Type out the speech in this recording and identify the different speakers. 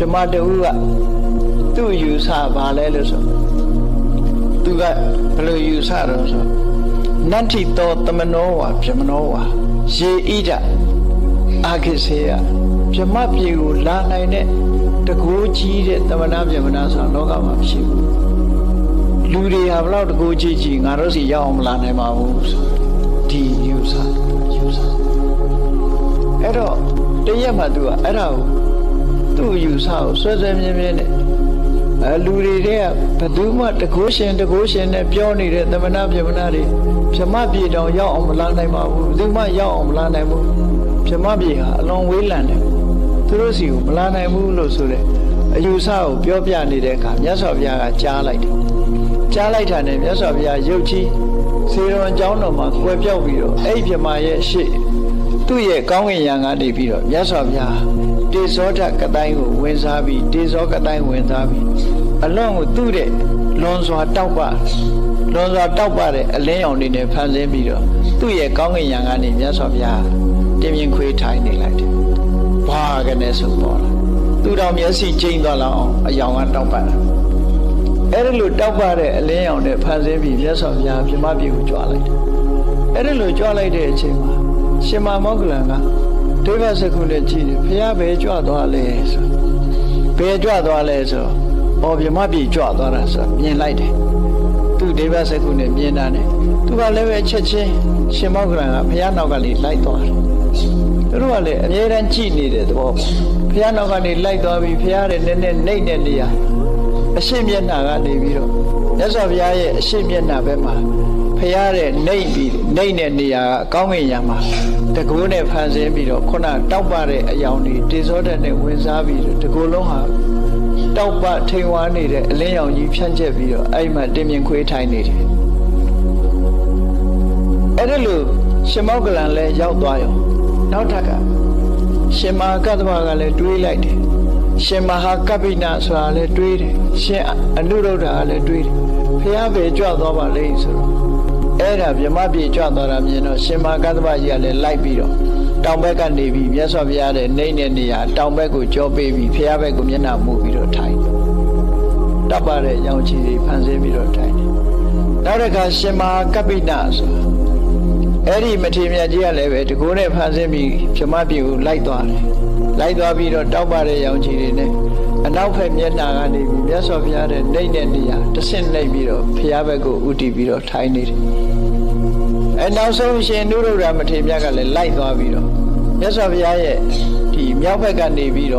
Speaker 1: ပြမတူကသူ့ယူဆဘာလဲလို့ဆိုသူကဘယ်လိုယူဆတော့ဆိုနတ္ထိတောတမနောဝါပြမနောဝါရေဣဒအာခိစေယပြမပြေကိုလာနိုင်တဲ့တကူကြီးတဲ့တမနာပြမနာဆိုလောကမှာမရှိဘူးလူတွေဟာဘလောက်တကူကြီးငါတို့စီရောက်အောင်မလာနိုင်ပါဘူးဆိုဒီယူဆအဲ့တော့တရက်မှသူကအဲ့ဒါကိုသူ့ယူဆကိုဆွဲဆွဲမြဲမြဲနဲ့လူတွေကဘယ်သူမှတကိုးရှင်နဲ့ပြောနေတဲ့သမဏပြမနာတွေပြမပြေတောင်ရောက်အောင်မလာနိုင်ပါဘူးဘယ်သူမှရောက်အောင်မလာနိုင်ဘူးပြမပြေဟာအလွန်ဝေးလံတယ်သူတို့စီကိုမလာနိုင်ဘူးလို့ဆိုတဲ့အယူဆကိုပြောပြနေတဲ့အခါမြတ်စွာဘုရားကကြားလိုက်တယ်ကြားလိုက်တာနဲ့မြတ်စွာဘုရားရုပ်ကြီးစေတော်အကြောင်းတော်မှာကွယ်ပြောက်ပြီးတော့အဲ့ပြမရဲ့ရှေ့သူ့ရဲ့ကောင်းကင်ယံကနေပြီးတော့မြတ်စွာဘုရားတေဇောဓကတိုင်းကိုဝင်စားပြီးတေဇောကတိုင်းဝင်စားပြီးအလွန်ကိုသူ့တဲ့လွန်စွာတောက်ပတဲ့အလင်းရောင်တွေနဲ့ဖန်ဆင်းပြီးတော့သူ့ရဲ့ကောင်းကင်ယံကနေမြတ်စွာဘုရားတင်မြင်ခွေးထိုင်နေလိုက်တယ်။ဘာကနေဆိုပေါ်လာသူတော်မျက်စိကျိန်းသွားလောက်အောင်အယောင်ကတောက်ပတာအဲ့ဒီလိုတောက်ပတဲ့အလင်းရောင်နဲ့ဖန်ဆင်းပြီးမြတ်စွာဘုရားပြမပြေကိုကြွားလိုက်တယ်။အဲ့ဒီလိုကြွားလိုက်တဲ့အချိန်မှာရှင်မမောဂလန်ကဒိဗ္ဗစကုနဲ့ကြည့်တယ်ဘုရားဘယ်ကြွသွားလဲဆိုဘယ်ကြွသွားလဲဆိုအော်ပြမပြေကြွသွားတာဆိုမြင်လိုက်တယ်သူဒိဗ္ဗစကုနဲ့မြင်တာနဲ့သူကလည်းပဲချက်ချင်းရှင်မောဂလန်ကဘုရားနောက်ကလေးလိုက်သွားတယ်သူတို့ကလည်းအမြဲတမ်းကြည့်နေတဲ့သဘောဘုရားနောက်ကနေလိုက်သွားပြီးဘုရားရဲ့နည်းနည်းနှိမ့်တဲ့နေရာအရှိမျက်နှာကနေပြီးတော့မြတ်စွာဘုရားရဲ့အရှိမျက်နှာဘက်မှာဖရာတဲ့နှိမ့်တဲ့နေရာကကောင်းကင်ယံမှာတကိုးနဲ့ဖန်ဆင်းပြီးတော့ခုနတောက်ပတဲ့အယောင်တွေတေဇောဓာတ်နဲ့ဝင်စားပြီးတော့တကိုယ်လုံးဟာတောက်ပထိန်ဝါနေတဲ့အလင်းရောင်ကြီးဖြန့်ကျက်ပြီးတော့အဲ့မှာတင်မြင်ခွေးထိုင်နေတယ်အဲ့ဒါလို့ရှင်မောဂလန်လည်းရောက်သွားရောနောက်ထပ်ကရှင်မဟာကတ္တဗကလည်းတွေးလိုက်တယ်ရှင်မဟာကပ္ပိနဆိုတာလည်းတွေးတယ်ရှင်အနုရုဒ္ဓကလည်းတွေးတယ်ဖရာပဲကြွသွားပါလေဆိုတော့အဲ့ဒါဗြဟ္မပြေကြွသွားတာမြင်တော့ရှင်မဟာကတ္တဗကြီးကလည်းလိုက်ပြီးတော့တောင်ဘက်ကနေပြီးမြတ်စွာဘုရားရဲ့နှိမ့်တဲ့နေရာတောင်ဘက်ကိုကြောပေးပြီးဖရာဘက်ကိုမျက်နှာမူပြီးတော့ထိုင်တပ်ပါတဲ့ရောင်ချီတွေဖန်ဆင်းပြီးတော့ထိုင်တယ်နောက်တစ်ခါရှင်မဟာကပ္ပိနဆိုတာအဲ့ဒီမထေရကြီးကလည်းပဲတကိုးနဲ့ဖန်ဆင်းပြီးဗြဟ္မပြေကိုလိုက်သွားတယ်လိုက်သွားပြီးတော့တောက်ပါတဲ့ရောင်ချီတွေနဲ့အနောက်ဘက်မျက်နှာကနေပြီးမြတ်စွာဘုရားရဲ့နှိမ့်တဲ့နေရာတဆင့်နှိမ့်ပြီးတော့ဘုရားဘက်ကိုဥတည်ပြီးတော့ထိုင်နေတယ်အဲနောက်ဆုံးရှင်နုရုဒ္ဓမထေရမြတ်ကလည်းလိုက်သွားပြီးတော့မြတ်စွာဘုရားရဲ့ဒီမြောက်ဘက်ကနေပြီးတော့